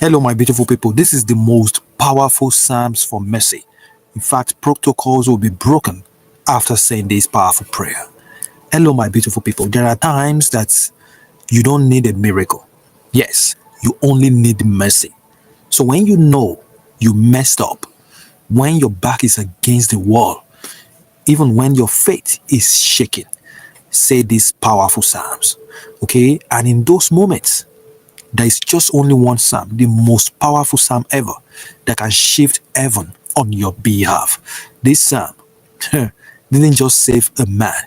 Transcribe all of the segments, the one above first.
Hello, my beautiful people. This is the most powerful Psalms for mercy. In fact, protocols will be broken after saying this powerful prayer. Hello, my beautiful people. There are times that you don't need a miracle. Yes, you only need mercy. So when you know you messed up, when your back is against the wall, even when your faith is shaking, say these powerful Psalms. Okay? And in those moments, there is just only one psalm, the most powerful psalm ever, that can shift heaven on your behalf. This psalm didn't just save a man.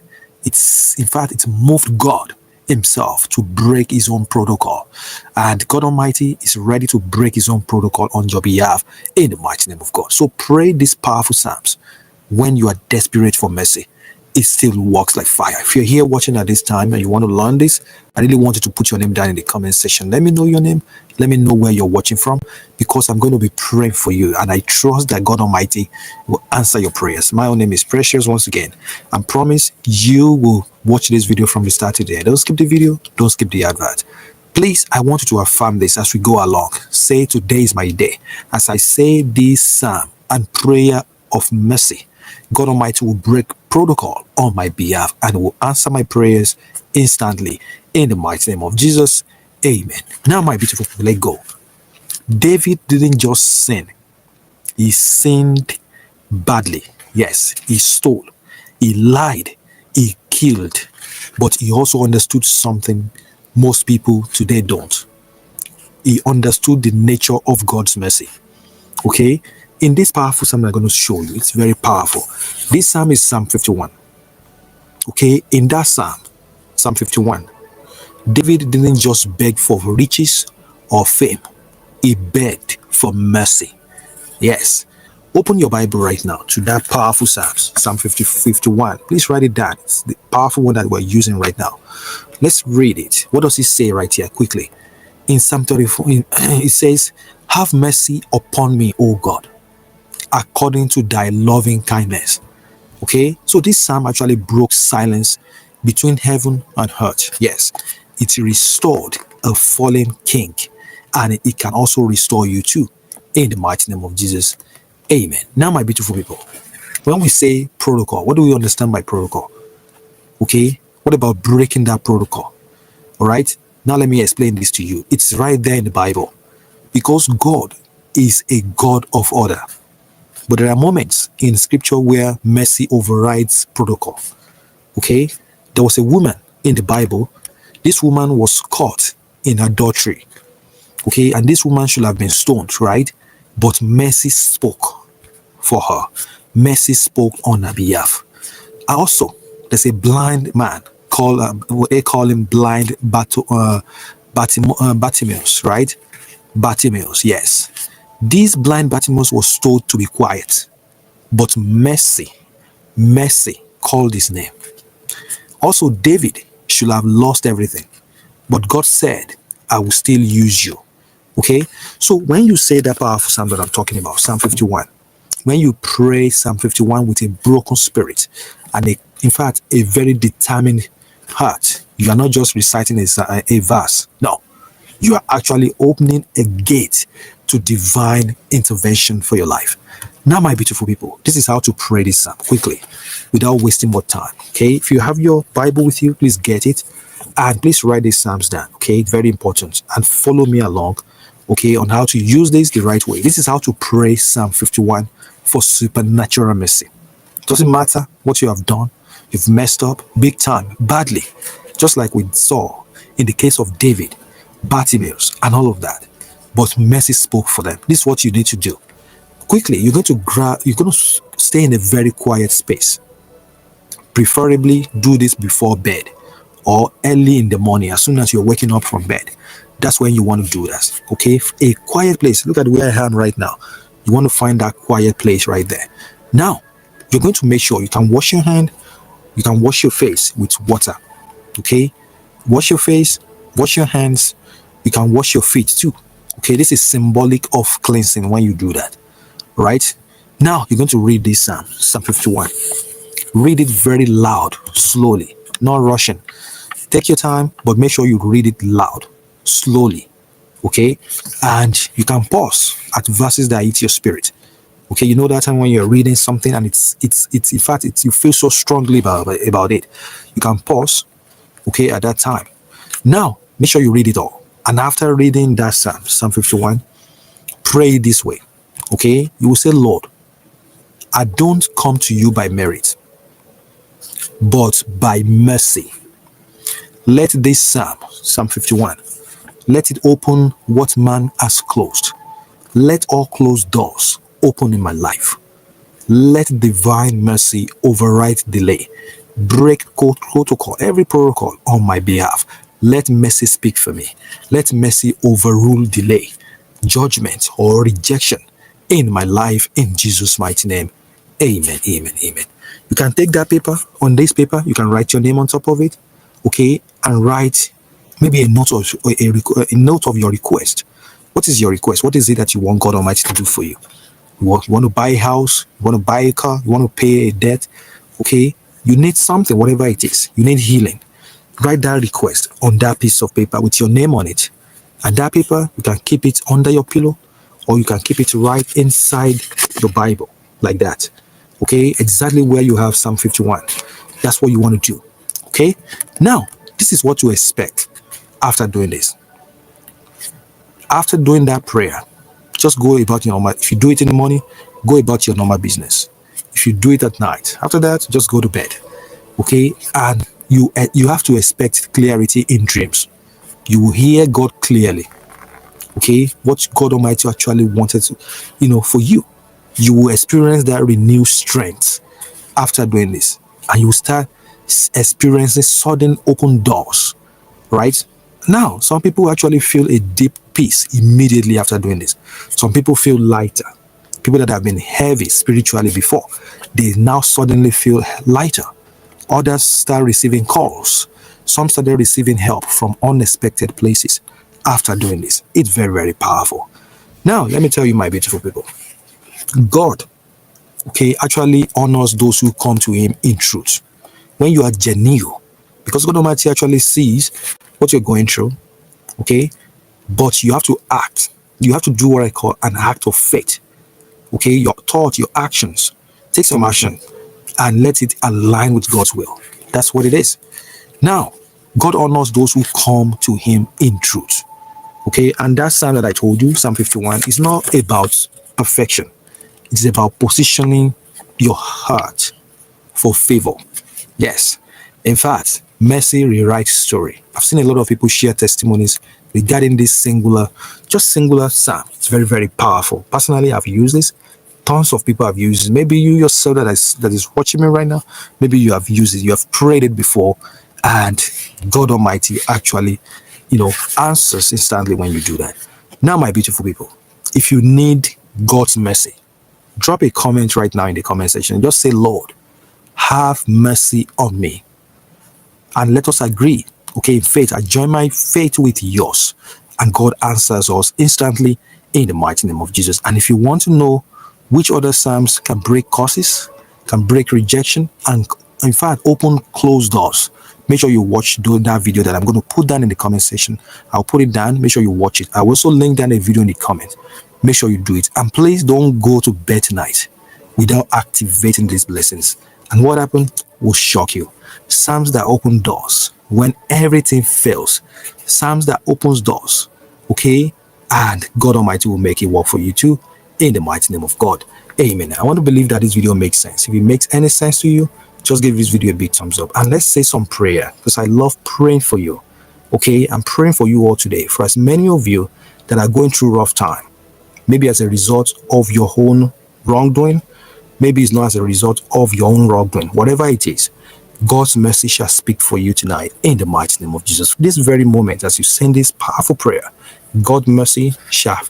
In fact, it moved God himself to break his own protocol. And God Almighty is ready to break his own protocol on your behalf in the mighty name of God. So pray these powerful psalms when you are desperate for mercy. It still works like fire. If you're here watching at this time and you want to learn this, I really want you to put your name down in the comment section. Let me know your name. Let me know where you're watching from, because I'm going to be praying for you. And I trust that God Almighty will answer your prayers. My own name is Precious once again. I promise you will watch this video from the start to the end. Don't skip the video. Don't skip the advert. Please, I want you to affirm this as we go along. Say, today is my day. As I say this psalm and prayer of mercy, God Almighty will break protocol on my behalf and will answer my prayers instantly in the mighty name of Jesus. Amen. Now, my beautiful people, let go. David didn't just sin. He sinned badly. Yes, he stole, he lied, he killed, but he also understood something most people today don't. He understood the nature of God's mercy. Okay? In this powerful psalm I'm going to show you, it's very powerful. This psalm is Psalm 51. Okay, in that psalm, Psalm 51, David didn't just beg for riches or fame. He begged for mercy. Yes. Open your Bible right now to that powerful Psalms, Psalm 51. Please write it down. It's the powerful one that we're using right now. Let's read it. What does it say right here quickly? In Psalm 34, it says, "Have mercy upon me, O God, according to thy loving kindness." Okay, so this psalm actually broke silence between heaven and earth. Yes, it restored a fallen king, and it can also restore you too in the mighty name of Jesus. Amen. Now, my beautiful people, when we say protocol, what do we understand by protocol? Okay, what about breaking that protocol? All right, now let me explain this to you. It's right there in the Bible, because God is a God of order. But there are moments in scripture where mercy overrides protocol. Okay? There was a woman in the Bible. This woman was caught in adultery. Okay? And this woman should have been stoned, right? But mercy spoke for her. Mercy spoke on her behalf. Also, there's a blind man they call him blind Bartimaeus, right? Bartimaeus, yes. This blind Bartimaeus was told to be quiet, but mercy called his name. Also, David should have lost everything, but God said, "I will still use you." Okay? So when you say that powerful psalm that I'm talking about, Psalm 51, when you pray Psalm 51 with a broken spirit and in fact, a very determined heart, you are not just reciting a verse. No, you are actually opening a gate to divine intervention for your life. Now, my beautiful people, this is how to pray this psalm quickly without wasting more time. Okay, if you have your Bible with you, please get it and please write these psalms down. Okay, it's very important, and follow me along, okay, on how to use this the right way. This is how to pray Psalm 51 for supernatural mercy. Doesn't matter what you have done, you've messed up big time, badly, just like we saw in the case of David, Bartimaeus, and all of that. But mercy spoke for them. This is what you need to do. Quickly, you're going to stay in a very quiet space. Preferably do this before bed or early in the morning, as soon as you're waking up from bed. That's when you want to do this. Okay, a quiet place. Look at where I am right now. You want to find that quiet place right there. Now, you're going to make sure you can wash your hand, you can wash your face with water. Okay, wash your face, wash your hands, you can wash your feet too. Okay, this is symbolic of cleansing when you do that. Right? Now, you're going to read this psalm, Psalm 51. Read it very loud, slowly, not rushing. Take your time, but make sure you read it loud, slowly. Okay, and you can pause at verses that hit your spirit. Okay, you know that time when you're reading something and it's in fact it's you feel so strongly about it. You can pause, okay, at that time. Now, make sure you read it all. And after reading that Psalm 51, pray this way. Okay, you will say, Lord, I don't come to you by merit, but by mercy. Let this Psalm 51, let it open what man has closed. Let all closed doors open in my life. Let divine mercy override delay. Break protocol, every protocol on my behalf. Let mercy speak for me. Let mercy overrule delay, judgment, or rejection in my life in Jesus' mighty name. Amen, amen, amen. You can take that paper. On this paper, you can write your name on top of it, okay, and write maybe a note of a note of your request. What is your request? What is it that you want God Almighty to do for you? You want to buy a house, you want to buy a car, you want to pay a debt, okay? You need something, whatever it is. You need healing. Write that request on that piece of paper with your name on it. And that paper, you can keep it under your pillow, or you can keep it right inside your Bible, like that. Okay? Exactly where you have Psalm 51. That's what you want to do. Okay? Now, this is what you expect after doing this. After doing that prayer, just go about your normal. If you do it in the morning, go about your normal business. If you do it at night, after that, just go to bed. Okay, and you have to expect clarity in dreams. You will hear God clearly. Okay, what God Almighty actually wanted to, for you. You will experience that renewed strength after doing this, and you will start experiencing sudden open doors. Right now, some people actually feel a deep peace immediately after doing this. Some people feel lighter. People that have been heavy spiritually before, they now suddenly feel lighter. Others start receiving calls. Some started receiving help from unexpected places after doing this. It's very, very powerful. Now, let me tell you, my beautiful people, God, okay, actually honors those who come to him in truth. When you are genuine, because God Almighty actually sees what you're going through, okay? But you have to act. You have to do what I call an act of faith, okay? Your thought, your actions. Take some action and let it align with God's will. That's what it is. Now, God honors those who come to him in truth, okay? And that psalm that I told you, Psalm 51, is not about perfection. It's about positioning your heart for favor. Yes. In fact, mercy rewrites story. I've seen a lot of people share testimonies regarding this singular psalm. It's very, very powerful. Personally, I've used this. Tons of people have used it. Maybe you yourself that is watching me right now, maybe you have used it. You have prayed it before, and God Almighty actually, answers instantly when you do that. Now, my beautiful people, if you need God's mercy, drop a comment right now in the comment section. Just say, Lord, have mercy on me. And let us agree, okay, in faith. I join my faith with yours, and God answers us instantly in the mighty name of Jesus. And if you want to know which other psalms can break curses, can break rejection, and in fact open closed doors, make sure you watch that video that I'm going to put down in the comment section. I'll put it down. Make sure you watch it. I'll also link down a video in the comment. Make sure you do it. And please don't go to bed tonight without activating these blessings. And what happened will shock you. Psalms that open doors when everything fails. Psalms that opens doors. Okay? And God Almighty will make it work for you too. In the mighty name of God. Amen. I want to believe that this video makes sense. If it makes any sense to you, just give this video a big thumbs up. And let's say some prayer, because I love praying for you. Okay? I'm praying for you all today. For as many of you that are going through rough time, maybe as a result of your own wrongdoing, maybe it's not as a result of your own wrongdoing, whatever it is, God's mercy shall speak for you tonight in the mighty name of Jesus. This very moment, as you send this powerful prayer, God's mercy shall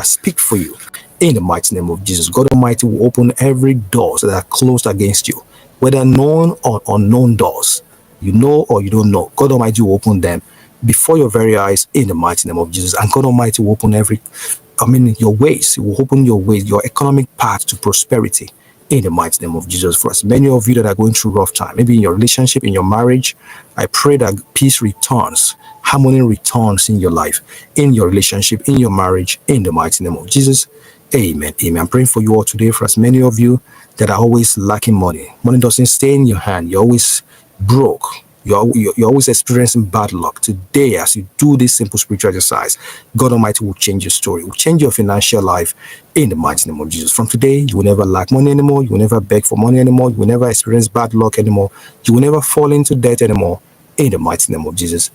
speak for you in the mighty name of Jesus. God Almighty will open every doors that are closed against you, whether known or unknown doors. You know or you don't know, God Almighty will open them before your very eyes in the mighty name of Jesus. And God Almighty will open your ways. He will open your ways, your economic path to prosperity in the mighty name of Jesus. For us, many of you that are going through rough time, maybe in your relationship, in your marriage, I pray that peace returns, harmony returns in your life, in your relationship, in your marriage, in the mighty name of Jesus. Amen. Amen. I'm praying for you all today. For as many of you that are always lacking money, money doesn't stay in your hand. You're always broke. You're always experiencing bad luck. Today, as you do this simple spiritual exercise, God Almighty will change your story, will change your financial life in the mighty name of Jesus. From today, you will never lack money anymore. You will never beg for money anymore. You will never experience bad luck anymore. You will never fall into debt anymore in the mighty name of Jesus.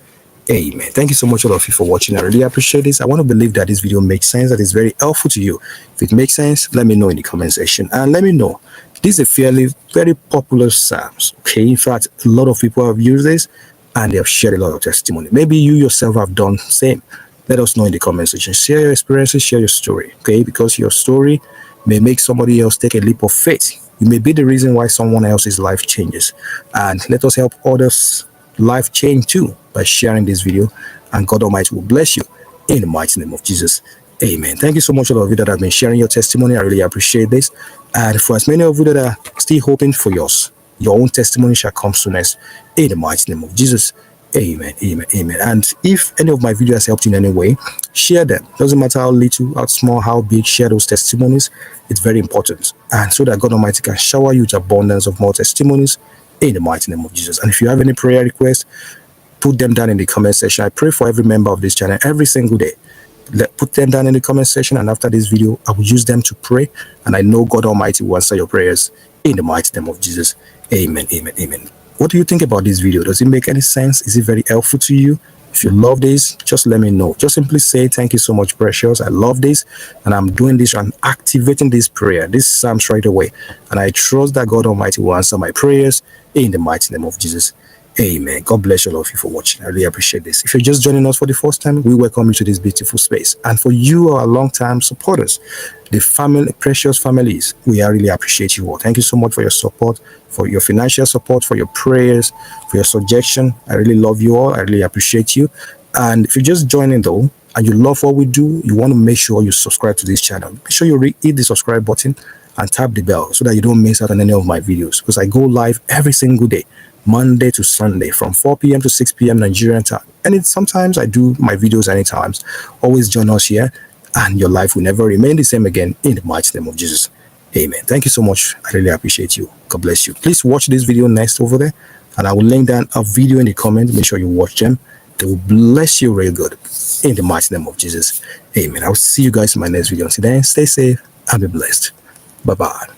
Amen. Thank you so much, all of you, for watching. I really appreciate this. I want to believe that this video makes sense, that it's very helpful to you. If it makes sense, let me know in the comment section, and let me know. This is a very popular Psalms. Okay, in fact, a lot of people have used this and they have shared a lot of testimony. Maybe you yourself have done the same. Let us know in the comment section. Share your experiences, share your story. Okay, because your story may make somebody else take a leap of faith. You may be the reason why someone else's life changes. And let us help others' life change too by sharing this video, and God Almighty will bless you in the mighty name of Jesus. Amen. Thank you so much, all of you that have been sharing your testimony. I really appreciate this. And for as many of you that are still hoping for yours, your own testimony shall come soonest in the mighty name of Jesus. Amen. Amen. Amen. And if any of my videos has helped you in any way, share them. Doesn't matter how little, how small, how big, share those testimonies. It's very important. And so that God Almighty can shower you with abundance of more testimonies in the mighty name of Jesus. And if you have any prayer requests, put them down in the comment section. I pray for every member of this channel every single day. Put them down in the comment section, and after this video, I will use them to pray, and I know God Almighty will answer your prayers in the mighty name of Jesus. Amen. Amen. Amen. What do you think about this video? Does it make any sense? Is it very helpful to you? If you love this, just let me know. Just simply say, thank you so much, Precious. I love this, and I'm doing this and activating this prayer, this Psalms right away. And I trust that God Almighty will answer my prayers in the mighty name of Jesus. Amen. God bless all of you for watching. I really appreciate this. If you're just joining us for the first time, we welcome you to this beautiful space. And for you, our long-time supporters, the family, precious families, we really appreciate you all. Thank you so much for your support, for your financial support, for your prayers, for your suggestion. I really love you all. I really appreciate you. And if you're just joining though, and you love what we do, you want to make sure you subscribe to this channel. Make sure you hit the subscribe button and tap the bell so that you don't miss out on any of my videos, because I go live every single day, Monday to Sunday, from 4 p.m. to 6 p.m. Nigerian time. And sometimes I do my videos anytime. Always join us here, and your life will never remain the same again in the mighty name of Jesus. Amen. Thank you so much. I really appreciate you. God bless you. Please watch this video next over there, and I will link down a video in the comment. Make sure you watch them. They will bless you real good in the mighty name of Jesus. Amen. I will see you guys in my next video. Until then, stay safe and be blessed. Bye-bye.